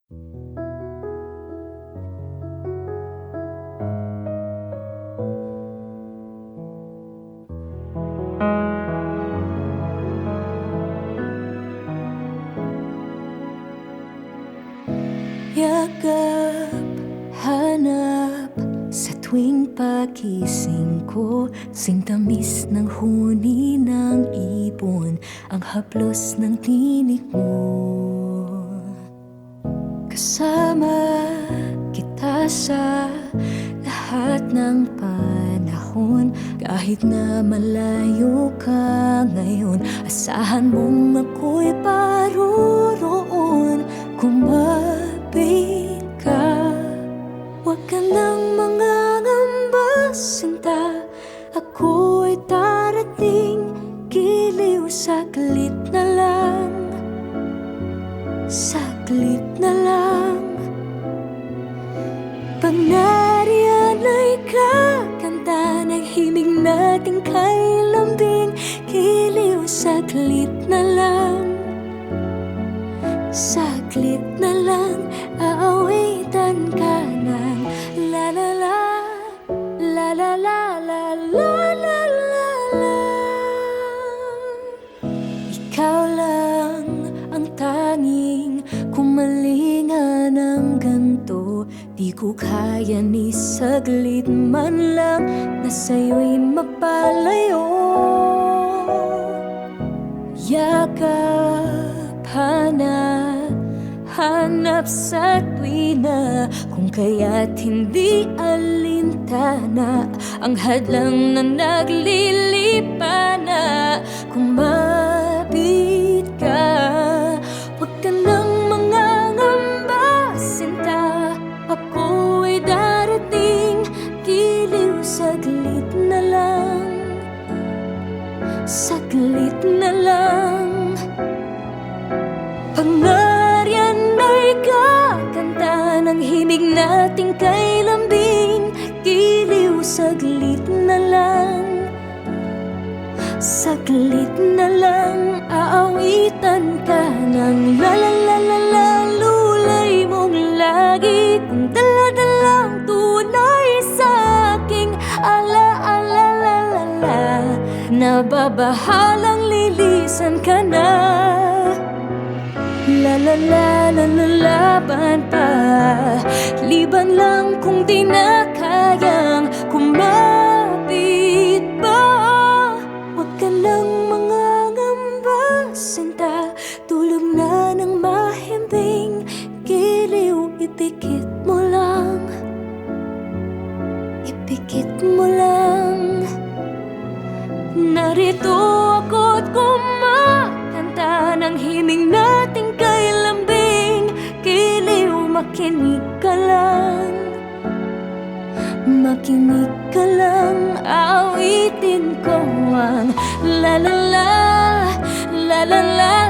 Yakap, hanap sa tuwing pagising ko, sintamis ng huni ng ibon, ang haplos ng tinig mo. Kasama kita sa lahat ng panahon, kahit na malayo ka ngayon, asahan mong ako'y paroroon. Kumapit ka, huwag ka nang mangangamba, sinta. Ako'y darating, giliw saglit na lang, saglit na lang. Pag nariyan ay kakanta ng himig nating kay lambing, giliw saglit na lang, saglit na lang. Aawitan ka ng la la la, la la la la la la la la. Ikaw lang ang tanging kumalinga ng ganto, di ko kaya ni saglit man lang na sa'yo'y mapalayo. Yakap, hanap sa tuwina, kung kaya't hindi alintana ang hadlang na naglilipana. Kumapit ka, huwag ka nang mangangamba, sinta. Ako'y darating, giliw saglit na lang, saglit na lang. Pangarian ay kakanta ng himig nating kay lambing, giliw saglit na lang, saglit na lang. Aawitan ka ng la la la la la, lulay mong lagi kung dala-dalang tunay sa aking ala ala la la la. Nababahalang lilisan ka na, la la la la la, laban pa. Liban lang kung di na kayang kumapit pa. Huwag ka nang mangangamba, sinta. Tulog na ng mahimbing, giliw ipikit mo lang, ipikit mo lang. Narito ako't kumakanta ng himig nating kay lambing, giliw makinig ka lang, makinig ka lang. Aawitin ko ang la la la, la la la